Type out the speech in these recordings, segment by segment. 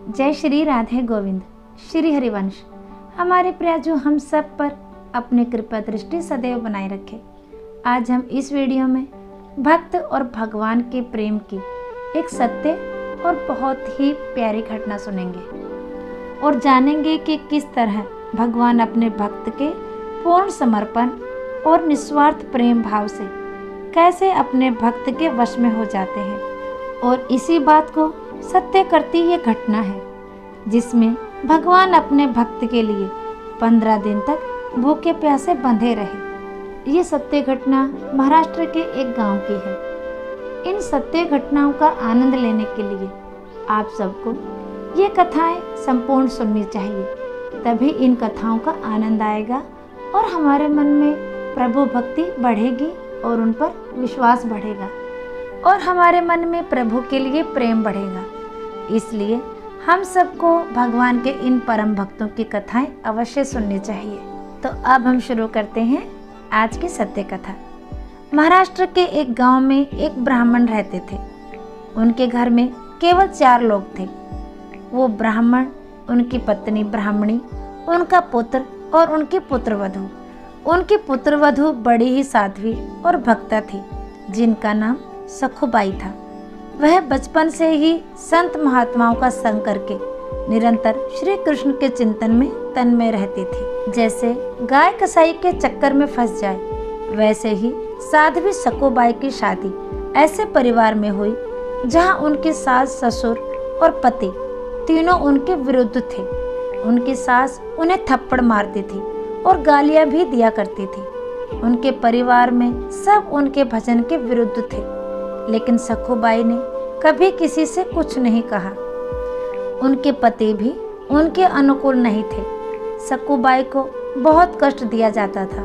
जय श्री राधे गोविंद। श्री हरिवंश। हमारे प्रयाजू हम सब पर अपनी कृपा दृष्टि सदैव बनाए रखे। आज हम इस वीडियो में भक्त और भगवान के प्रेम की एक सत्य और बहुत ही प्यारी घटना सुनेंगे और जानेंगे कि किस तरह भगवान अपने भक्त के पूर्ण समर्पण और निस्वार्थ प्रेम भाव से कैसे अपने भक्त के वश में हो जाते हैं। और इसी बात को सत्य करती ये घटना है जिसमें भगवान अपने भक्त के लिए 15 दिन तक भूखे प्यासे बंधे रहे। ये सत्य घटना महाराष्ट्र के एक गांव की है। इन सत्य घटनाओं का आनंद लेने के लिए आप सबको ये कथाएं संपूर्ण सुननी चाहिए, तभी इन कथाओं का आनंद आएगा और हमारे मन में प्रभु भक्ति बढ़ेगी और उन पर विश्वास बढ़ेगा और हमारे मन में प्रभु के लिए प्रेम बढ़ेगा। इसलिए हम सबको भगवान के इन परम भक्तों की कथाएं अवश्य सुननी चाहिए। तो अब हम शुरू करते हैं आज की सत्य कथा। महाराष्ट्र के एक गांव में एक ब्राह्मण रहते थे। उनके घर में केवल 4 लोग थे। वो ब्राह्मण, उनकी पत्नी ब्राह्मणी, उनका पुत्र और उनकी पुत्रवधू। उनकी पुत्रवधू बड़ी ही साध्वी और भक्ता थी जिनका नाम सखुबाई था। वह बचपन से ही संत महात्माओं का संग करके निरंतर श्री कृष्ण के चिंतन में तन्मय रहती थी। जैसे गाय कसाई के चक्कर में फंस जाए, वैसे ही साध्वी सखुबाई की शादी ऐसे परिवार में हुई जहां उनकी सास, ससुर और पति तीनों उनके विरुद्ध थे। उनकी सास उन्हें थप्पड़ मारती थी और गालियां भी दिया करती थी। उनके परिवार में सब उनके भजन के विरुद्ध थे, लेकिन सखुबाई ने कभी किसी से कुछ नहीं कहा। उनके पति भी उनके अनुकूल नहीं थे। सखुबाई को बहुत कष्ट दिया जाता था,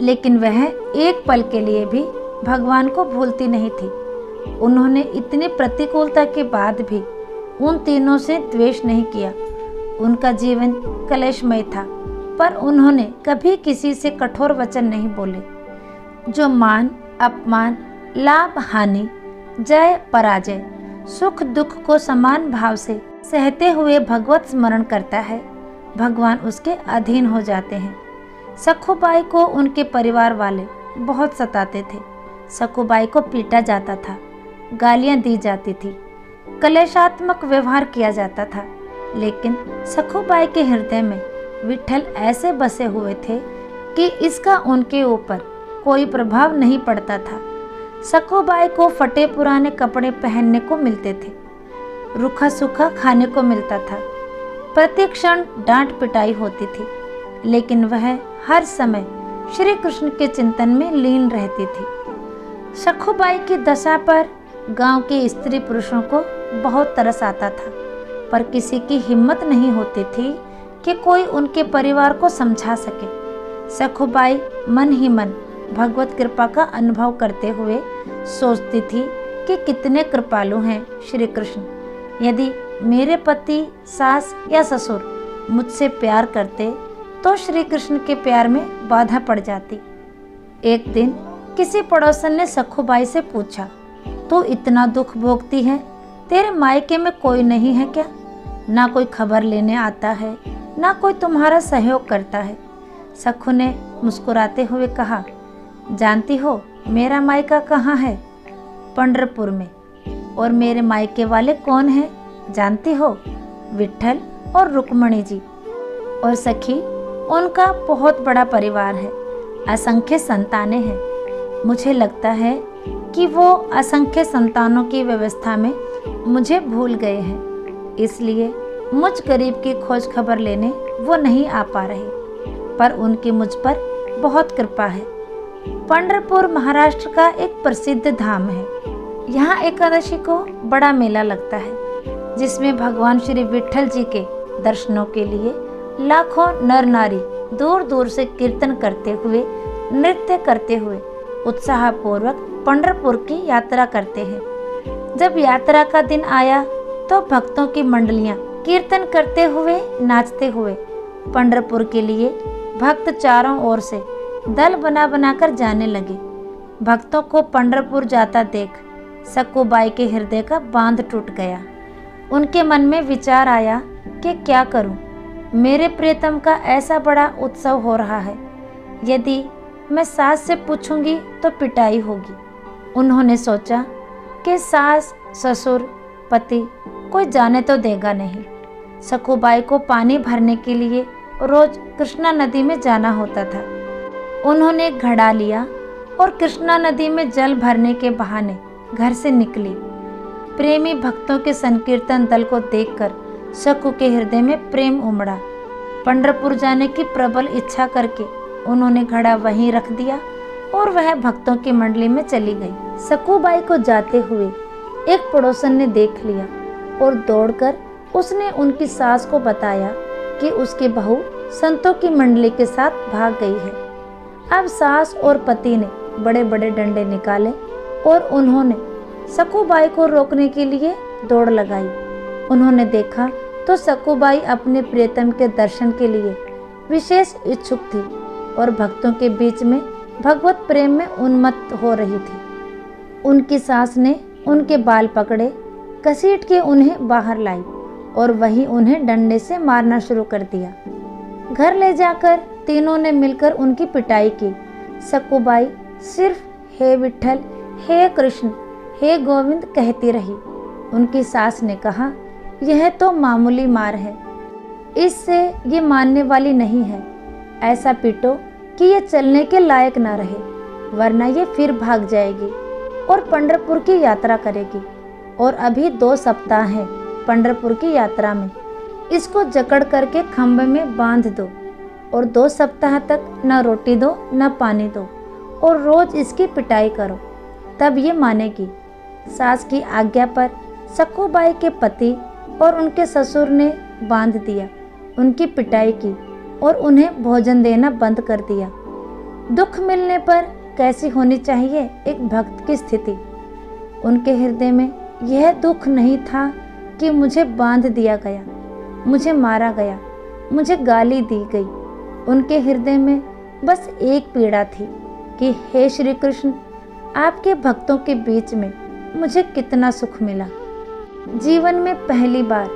लेकिन वह एक पल के लिए भी भगवान को भूलती नहीं थी। उन्होंने इतनी प्रतिकूलता के बाद भी उन तीनों से द्वेष नहीं किया। उनका जीवन कलेशमय था, पर उन्होंने कभी किसी से कठोर वचन नहीं बोले। जो मान, अपमान, लाभ, हानि, जय, पराजय, सुख दुख को समान भाव से सहते हुए भगवत स्मरण करता है, भगवान उसके अधीन हो जाते हैं। सखुबाई को उनके परिवार वाले बहुत सताते थे। सखुबाई को पीटा जाता था, गालियां दी जाती थी, कलेशात्मक व्यवहार किया जाता था, लेकिन सखुबाई के हृदय में विठल ऐसे बसे हुए थे कि इसका उनके ऊपर कोई प्रभाव नहीं पड़ता था। सखुबाई को फटे पुराने कपड़े पहनने को मिलते थे, रूखा सूखा खाने को मिलता था, प्रति क्षण डांट पिटाई होती थी, लेकिन वह हर समय श्री कृष्ण के चिंतन में लीन रहती थी। सखुबाई की दशा पर गांव के स्त्री पुरुषों को बहुत तरस आता था, पर किसी की हिम्मत नहीं होती थी कि कोई उनके परिवार को समझा सके। सखुबाई मन ही मन भगवत कृपा का अनुभव करते हुए सोचती थी कि कितने कृपालु हैं श्री कृष्ण। यदि मेरे पति, सास या ससुर मुझसे प्यार करते तो श्री कृष्ण के प्यार में बाधा पड़ जाती। एक दिन किसी पड़ोसन ने सखुबाई से पूछा, तू इतना दुख भोगती है, तेरे मायके में कोई नहीं है क्या? ना कोई खबर लेने आता है, ना कोई तुम्हारा सहयोग करता है। सखु ने मुस्कुराते हुए कहा, जानती हो मेरा मायका कहाँ है? पंढरपुर में। और मेरे मायके वाले कौन हैं जानती हो? विठल और रुक्मणी जी। और सखी, उनका बहुत बड़ा परिवार है, असंख्य संतानें हैं। मुझे लगता है कि वो असंख्य संतानों की व्यवस्था में मुझे भूल गए हैं, इसलिए मुझ गरीब की खोज खबर लेने वो नहीं आ पा रहे, पर उनकी मुझ पर बहुत कृपा है। पंढरपुर महाराष्ट्र का एक प्रसिद्ध धाम है। यहाँ एकादशी को बड़ा मेला लगता है, जिसमें भगवान श्री विठल जी के दर्शनों के लिए लाखों नर नारी दूर दूर से कीर्तन करते हुए, नृत्य करते हुए उत्साहपूर्वक पंढरपुर की यात्रा करते हैं। जब यात्रा का दिन आया तो भक्तों की मंडलियां कीर्तन करते हुए, नाचते हुए पंढरपुर के लिए भक्त चारों ओर से दल बना बनाकर जाने लगे। भक्तों को पंढरपुर जाता देख सखुबाई के हृदय का बांध टूट गया। उनके मन में विचार आया कि क्या करूं? मेरे प्रियतम का ऐसा बड़ा उत्सव हो रहा है, यदि मैं सास से पूछूंगी तो पिटाई होगी। उन्होंने सोचा कि सास, ससुर, पति कोई जाने तो देगा नहीं। सखूबाई को पानी भरने के लिए रोज कृष्णा नदी में जाना होता था। उन्होंने एक घड़ा लिया और कृष्णा नदी में जल भरने के बहाने घर से निकली। प्रेमी भक्तों के संकीर्तन दल को देखकर सकू के हृदय में प्रेम उमड़ा। पंढरपुर जाने की प्रबल इच्छा करके उन्होंने घड़ा वहीं रख दिया और वह भक्तों की मंडली में चली गई। सकूबाई को जाते हुए एक पड़ोसन ने देख लिया और दौड़कर उसने उनकी सास को बताया कि उसकी बहू संतों की मंडली के साथ भाग गई है। अब सास और पति ने बड़े बड़े डंडे निकाले और उन्होंने सकूबाई को रोकने के लिए दौड़ लगाई। उन्होंने देखा तो सकूबाई अपने प्रियतम के दर्शन के लिए विशेष इच्छुक थी और भक्तों के बीच में भगवत प्रेम में उन्मत्त हो रही थी। उनकी सास ने उनके बाल पकड़े, घसीट के उन्हें बाहर लाई और वहीं उन्हें डंडे से मारना शुरू कर दिया। घर ले जाकर तीनों ने मिलकर उनकी पिटाई की। सकूबाई सिर्फ हे विठ्ठल, हे कृष्ण, हे गोविंद कहती रही। उनकी सास ने कहा, यह तो मामूली मार है, इससे ये मानने वाली नहीं है। ऐसा पीटो कि ये चलने के लायक ना रहे, वरना ये फिर भाग जाएगी और पंढरपुर की यात्रा करेगी। और अभी 2 सप्ताह हैं पंढरपुर की यात्रा में। इसको जकड़ करके खंभे में बांध दो और 2 सप्ताह तक न रोटी दो न पानी दो और रोज इसकी पिटाई करो, तब ये मानेगी। सास की आज्ञा पर सकूबाई के पति और उनके ससुर ने बांध दिया, उनकी पिटाई की और उन्हें भोजन देना बंद कर दिया। दुख मिलने पर कैसी होनी चाहिए एक भक्त की स्थिति। उनके हृदय में यह दुख नहीं था कि मुझे बांध दिया गया, मुझे मारा गया, मुझे गाली दी गई। उनके हृदय में बस एक पीड़ा थी कि हे श्री कृष्ण, आपके भक्तों के बीच में मुझे कितना सुख मिला। जीवन में पहली बार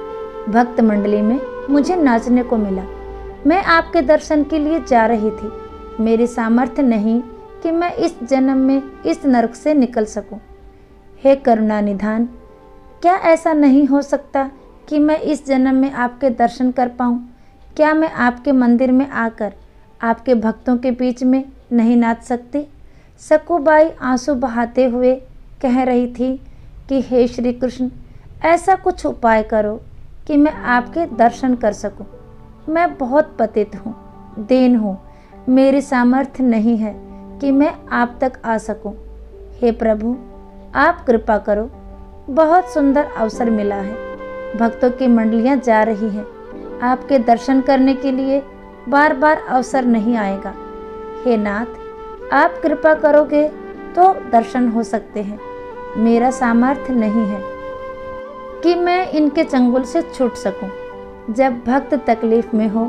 भक्त मंडली में मुझे नाचने को मिला। मैं आपके दर्शन के लिए जा रही थी। मेरी सामर्थ्य नहीं कि मैं इस जन्म में इस नरक से निकल सकूं। हे करुणा निधान, क्या ऐसा नहीं हो सकता कि मैं इस जन्म में आपके दर्शन कर पाऊं? क्या मैं आपके मंदिर में आकर आपके भक्तों के बीच में नहीं नाच सकती? सकूबाई आंसू बहाते हुए कह रही थी कि हे श्री कृष्ण, ऐसा कुछ उपाय करो कि मैं आपके दर्शन कर सकूं। मैं बहुत पतित हूँ, दीन हूँ, मेरी सामर्थ्य नहीं है कि मैं आप तक आ सकूं। हे प्रभु, आप कृपा करो। बहुत सुंदर अवसर मिला है, भक्तों की मंडलियाँ जा रही हैं। आपके दर्शन करने के लिए बार बार अवसर नहीं आएगा। हे नाथ, आप कृपा करोगे तो दर्शन हो सकते हैं। मेरा सामर्थ्य नहीं है कि मैं इनके चंगुल से छूट सकूं। जब भक्त तकलीफ में हो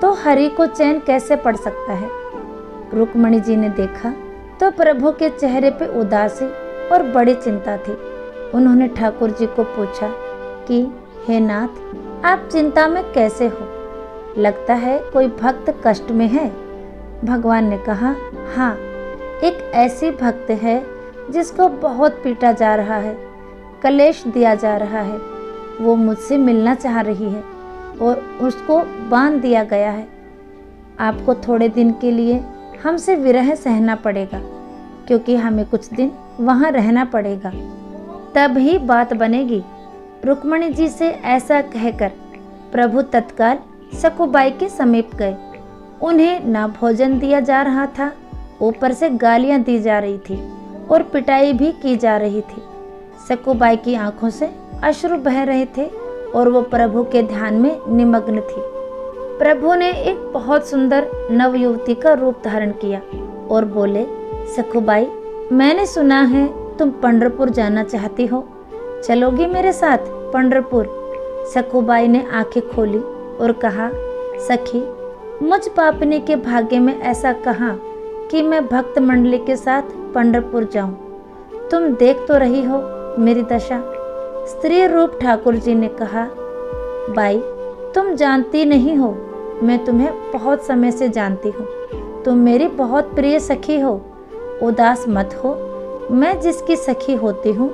तो हरि को चैन कैसे पड़ सकता है? रुक्मणी जी ने देखा तो प्रभु के चेहरे पे उदासी और बड़ी चिंता थी। उन्होंने ठाकुर जी को पूछा कि हे नाथ, आप चिंता में कैसे हो? लगता है कोई भक्त कष्ट में है। भगवान ने कहा, हाँ, एक ऐसी भक्त है जिसको बहुत पीटा जा रहा है, कलेश दिया जा रहा है। वो मुझसे मिलना चाह रही है और उसको बांध दिया गया है। आपको थोड़े दिन के लिए हमसे विरह सहना पड़ेगा, क्योंकि हमें कुछ दिन वहाँ रहना पड़ेगा, तब ही बात बनेगी। रुक्मणी जी से ऐसा कहकर प्रभु तत्काल सकूबाई के समीप गए। उन्हें ना भोजन दिया जा रहा था, ऊपर से गालियां दी जा रही थी और पिटाई भी की जा रही थी। सकूबाई की आंखों से अश्रु बह रहे थे और वो प्रभु के ध्यान में निमग्न थी। प्रभु ने एक बहुत सुंदर नवयुवती का रूप धारण किया और बोले, सकूबाई, मैंने सुना है तुम पंढरपुर जाना चाहती हो, चलोगी मेरे साथ पंढरपुर? सकूबाई ने आंखें खोली और कहा, सखी, मुझ पापनी के भाग्य में ऐसा कहाँ कि मैं भक्त मंडली के साथ पंढरपुर जाऊं। तुम देख तो रही हो मेरी दशा। स्त्री रूप ठाकुर जी ने कहा, बाई, तुम जानती नहीं हो, मैं तुम्हें बहुत समय से जानती हूँ। तुम मेरी बहुत प्रिय सखी हो, उदास मत हो। मैं जिसकी सखी होती हूँ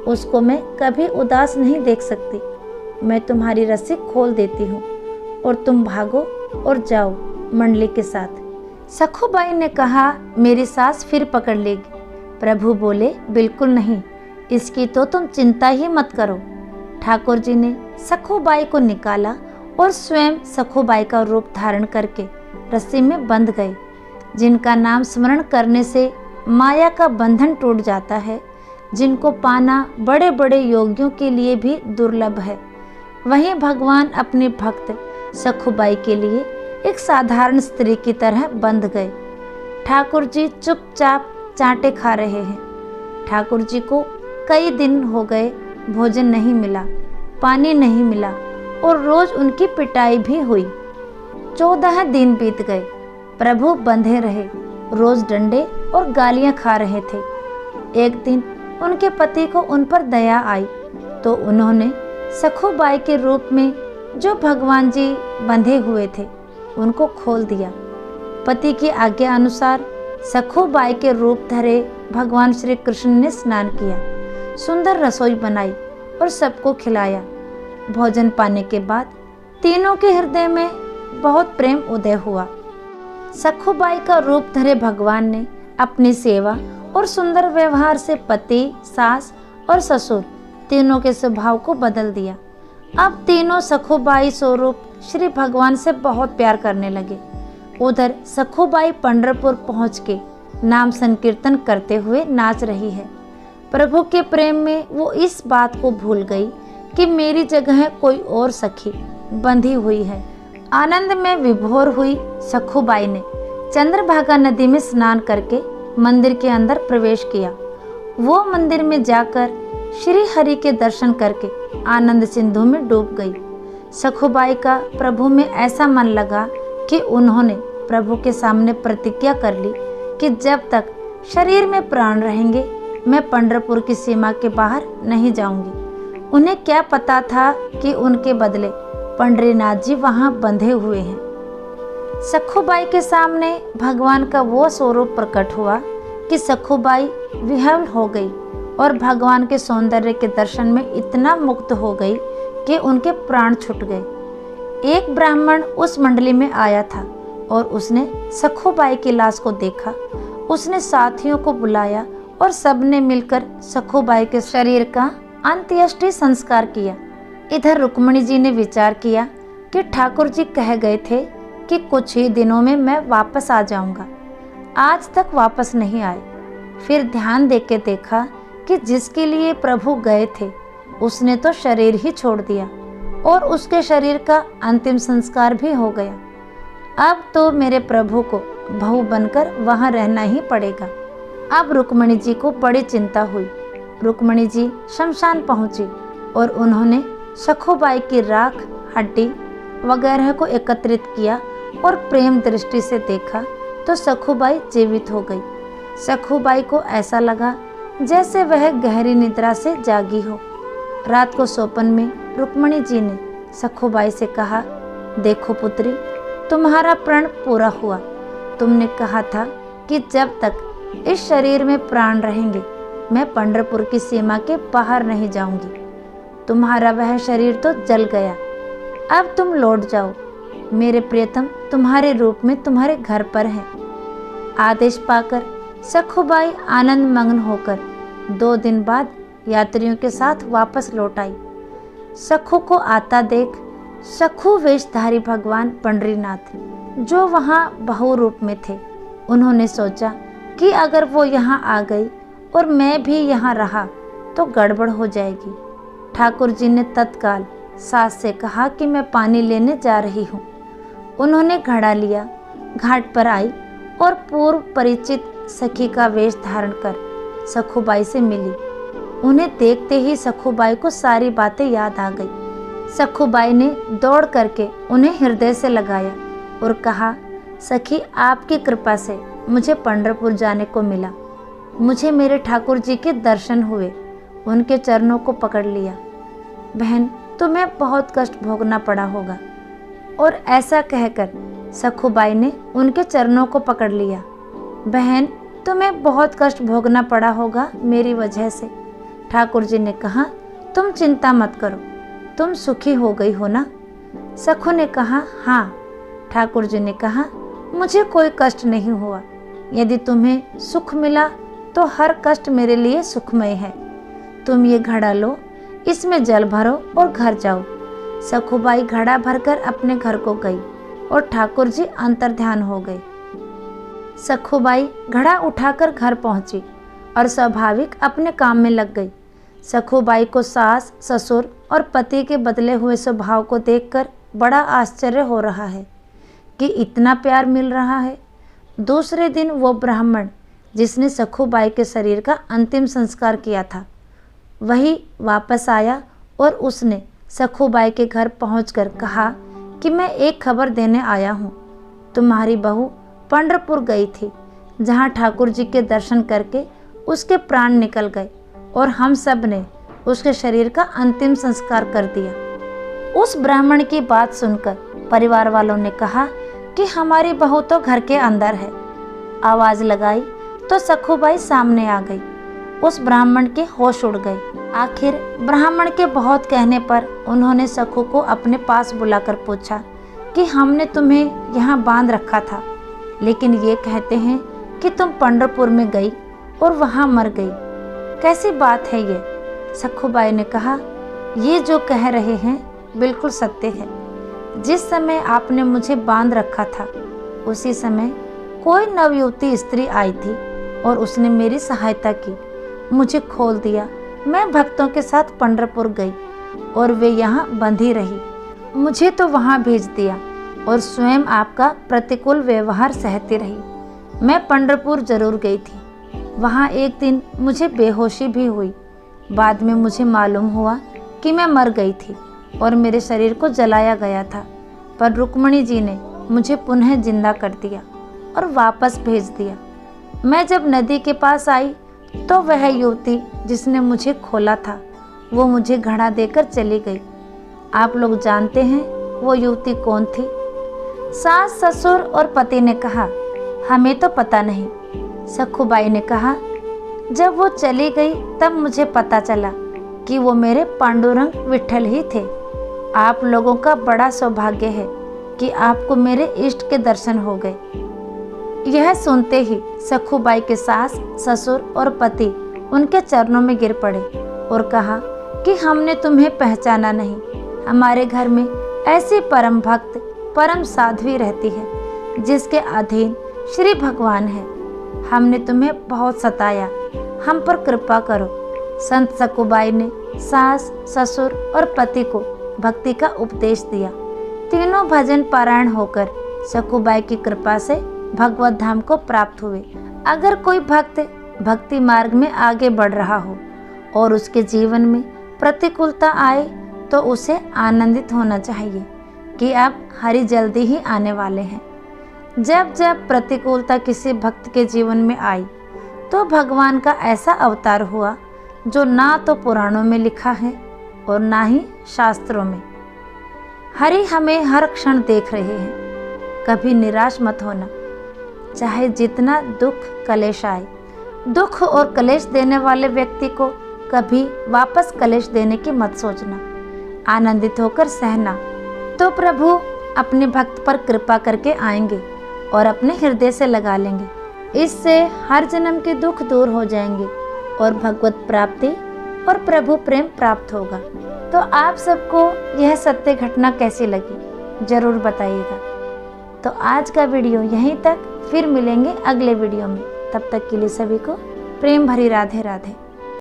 उसको मैं कभी उदास नहीं देख सकती। मैं तुम्हारी रस्सी खोल देती हूँ और तुम भागो और जाओ मंडली के साथ। सखुबाई ने कहा, मेरी सास फिर पकड़ लेगी। प्रभु बोले, बिल्कुल नहीं, इसकी तो तुम चिंता ही मत करो। ठाकुर जी ने सखुबाई को निकाला और स्वयं सखुबाई का रूप धारण करके रस्सी में बंध गए। जिनका नाम स्मरण करने से माया का बंधन टूट जाता है, जिनको पाना बड़े बड़े योगियों के लिए भी दुर्लभ है, वहीं भगवान अपने भक्त सखुबाई के लिए एक साधारण स्त्री की तरह बंध गए। ठाकुर जी चुपचाप चांटे खा रहे हैं। ठाकुर जी को कई दिन हो गए भोजन नहीं मिला, पानी नहीं मिला और रोज उनकी पिटाई भी हुई। 14 दिन बीत गए। प्रभु बंधे रहे, रोज डंडे और गालियां खा रहे थे। एक दिन उनके पति को उन पर दया आई तो उन्होंने सखुबाई के रूप में जो भगवान जी बंधे हुए थे उनको खोल दिया। पति की आज्ञा अनुसार सखुबाई के रूप धरे भगवान श्री कृष्ण ने स्नान किया, सुंदर रसोई बनाई और सबको खिलाया। भोजन पाने के बाद तीनों के हृदय में बहुत प्रेम उदय हुआ। सखुबाई का रूप धरे भगवान ने अपनी सेवा और सुंदर व्यवहार से पति, सास और ससुर तीनों के स्वभाव को बदल दिया। अब तीनों सखुबाई स्वरूप श्री भगवान से बहुत प्यार करने लगे। उधर सखुबाई पंढरपुर पहुँच के नाम संकीर्तन करते हुए नाच रही है। प्रभु के प्रेम में वो इस बात को भूल गई कि मेरी जगह कोई और सखी बंधी हुई है। आनंद में विभोर हुई सखुबाई ने चंद्रभागा नदी में स्नान करके मंदिर के अंदर प्रवेश किया। वो मंदिर में जाकर श्री हरि के दर्शन करके आनंद सिंधु में डूब गई। सखुबाई का प्रभु में ऐसा मन लगा कि उन्होंने प्रभु के सामने प्रतिज्ञा कर ली कि जब तक शरीर में प्राण रहेंगे मैं पंढरपुर की सीमा के बाहर नहीं जाऊंगी। उन्हें क्या पता था कि उनके बदले पंडरीनाथ जी वहां बंधे हुए हैं। सखुबाई के सामने भगवान का वो स्वरूप प्रकट हुआ कि सखुबाई विह्वल हो गई और भगवान के सौंदर्य के दर्शन में इतना मुक्त हो गई कि उनके प्राण छूट गए। एक ब्राह्मण उस मंडली में आया था और उसने सखुबाई की लाश को देखा। उसने साथियों को बुलाया और सबने मिलकर सखुबाई के शरीर का अंत्येष्टि संस्कार किया। इधर रुक्मणी जी ने विचार किया कि ठाकुर जी कह गए थे कि कुछ ही दिनों में मैं वापस आ जाऊंगा, आज तक वापस नहीं आए। फिर ध्यान देके देखा कि जिसके लिए प्रभु गए थे उसने तो शरीर ही छोड़ दिया और उसके शरीर का अंतिम संस्कार भी हो गया। अब तो मेरे प्रभु को बहू बनकर वहां रहना ही पड़ेगा। अब रुक्मणी जी को बड़ी चिंता हुई। रुक्मणी जी शमशान पहुंची और उन्होंने सखुबाई की राख, हड्डी वगैरह को एकत्रित किया और प्रेम दृष्टि से देखा तो सखुबाई जीवित हो गई। सखुबाई को ऐसा लगा जैसे वह गहरी निद्रा से जागी हो। रात को सोपन में रुक्मणी जी ने सखुबाई से कहा, देखो पुत्री, तुम्हारा प्रण पूरा हुआ। तुमने कहा था कि जब तक इस शरीर में प्राण रहेंगे मैं पंढरपुर की सीमा के बाहर नहीं जाऊंगी। तुम्हारा वह शरीर तो जल गया, अब तुम लौट जाओ। मेरे प्रियतम तुम्हारे रूप में तुम्हारे घर पर है। आदेश पाकर सखुबाई आनंद मग्न होकर 2 दिन बाद यात्रियों के साथ वापस लौट आई। सखु को आता देख सखु वेशधारी भगवान पंडरीनाथ जो वहाँ बहु रूप में थे, उन्होंने सोचा कि अगर वो यहाँ आ गई और मैं भी यहाँ रहा तो गड़बड़ हो जाएगी। ठाकुर जी ने तत्काल सास से कहा कि मैं पानी लेने जा रही हूँ। उन्होंने घड़ा लिया, घाट पर आई और पूर्व परिचित सखी का वेश धारण कर सखुबाई से मिली। उन्हें देखते ही सखुबाई को सारी बातें याद आ गई। सखुबाई ने दौड़ करके उन्हें हृदय से लगाया और कहा, सखी, आपकी कृपा से मुझे पंढरपुर जाने को मिला। मुझे मेरे ठाकुर जी के दर्शन हुए। उनके चरणों को पकड़ लिया बहन तुम्हें बहुत कष्ट भोगना पड़ा होगा। और ऐसा कहकर सखुबाई ने उनके चरणों को पकड़ लिया। बहन तुम्हें बहुत कष्ट भोगना पड़ा होगा मेरी वजह से। ठाकुर जी ने कहा, तुम चिंता मत करो, तुम सुखी हो गई हो ना। सखु ने कहा, हाँ। ठाकुर जी ने कहा, मुझे कोई कष्ट नहीं हुआ। यदि तुम्हें सुख मिला तो हर कष्ट मेरे लिए सुखमय है। तुम ये घड़ा लो, इसमें जल भरो और घर जाओ। सखुबाई घड़ा भरकर अपने घर को गई और ठाकुर जी अंतर्ध्यान हो गए। सखुबाई घड़ा उठाकर घर पहुंची और स्वाभाविक अपने काम में लग गई। सखुबाई को सास, ससुर और पति के बदले हुए स्वभाव को देखकर बड़ा आश्चर्य हो रहा है कि इतना प्यार मिल रहा है। दूसरे दिन वो ब्राह्मण जिसने सखुबाई के शरीर का अंतिम संस्कार किया था, वही वापस आया और उसने सखुबाई के घर पहुंचकर कहा कि मैं एक खबर देने आया हूँ। तुम्हारी बहू पंढरपुर गई थी, जहाँ ठाकुर जी के दर्शन करके उसके प्राण निकल गए और हम सब ने उसके शरीर का अंतिम संस्कार कर दिया। उस ब्राह्मण की बात सुनकर परिवार वालों ने कहा कि हमारी बहू तो घर के अंदर है। आवाज़ लगाई तो सखुबाई सामने आ गई। उस ब्राह्मण के होश उड़ गए। आखिर ब्राह्मण के बहुत कहने पर उन्होंने सखु को अपने पास बुलाकर पूछा कि हमने तुम्हें यहाँ बांध रखा था, लेकिन ये कहते हैं कि तुम पंढरपुर में गई और वहाँ मर गई। कैसी बात है ये? सखुबाई ने कहा, ये जो कह रहे हैं बिल्कुल सत्य है। जिस समय आपने मुझे बांध रखा था उसी समय कोई नवयुवती स्त्री आई थी और उसने मेरी सहायता की, मुझे खोल दिया। मैं भक्तों के साथ पंढरपुर गई और वे यहाँ बंधी रही। मुझे तो वहाँ भेज दिया और स्वयं आपका प्रतिकूल व्यवहार सहती रही। मैं पंढरपुर जरूर गई थी। वहाँ एक दिन मुझे बेहोशी भी हुई। बाद में मुझे मालूम हुआ कि मैं मर गई थी और मेरे शरीर को जलाया गया था, पर रुक्मणी जी ने मुझे पुनः जिंदा कर दिया और वापस भेज दिया। मैं जब नदी के पास आई तो वह युवती जिसने मुझे खोला था वो मुझे घड़ा देकर चली गई। आप लोग जानते हैं वो युवती कौन थी? सास, ससुर और पति ने कहा, हमें तो पता नहीं। सखुबाई ने कहा, जब वो चली गई तब मुझे पता चला कि वो मेरे पांडुरंग विठल ही थे। आप लोगों का बड़ा सौभाग्य है कि आपको मेरे इष्ट के दर्शन हो गए। यह सुनते ही सखुबाई के सास, ससुर और पति उनके चरणों में गिर पड़े और कहा कि हमने तुम्हें पहचाना नहीं। हमारे घर में ऐसी परम भक्त, परम साध्वी रहती है जिसके अधीन श्री भगवान है। हमने तुम्हें बहुत सताया, हम पर कृपा करो। संत सखुबाई ने सास, ससुर और पति को भक्ति का उपदेश दिया। तीनों भजन पारायण होकर सखुबाई की कृपा से भगवत धाम को प्राप्त हुए। अगर कोई भक्त भक्ति मार्ग में आगे बढ़ रहा हो और उसके जीवन में प्रतिकूलता आए तो उसे आनंदित होना चाहिए कि अब हरि जल्दी ही आने वाले हैं। जब जब प्रतिकूलता किसी भक्त के जीवन में आई तो भगवान का ऐसा अवतार हुआ जो ना तो पुराणों में लिखा है और ना ही शास्त्रों में। हरि हमें हर क्षण देख रहे हैं। कभी निराश मत होना, चाहे जितना दुख कलेश आए। दुख और कलेश देने वाले व्यक्ति को कभी वापस कलेश देने की मत सोचना, आनंदित होकर सहना, तो प्रभु अपने भक्त पर कृपा करके आएंगे और अपने हृदय से लगा लेंगे। इससे हर जन्म के दुख दूर हो जाएंगे और भगवत प्राप्ति और प्रभु प्रेम प्राप्त होगा। तो आप सबको यह सत्य घटना कैसी लगी जरूर बताइएगा। तो आज का वीडियो यहीं तक, फिर मिलेंगे अगले वीडियो में। तब तक के लिए सभी को प्रेम भरी राधे राधे।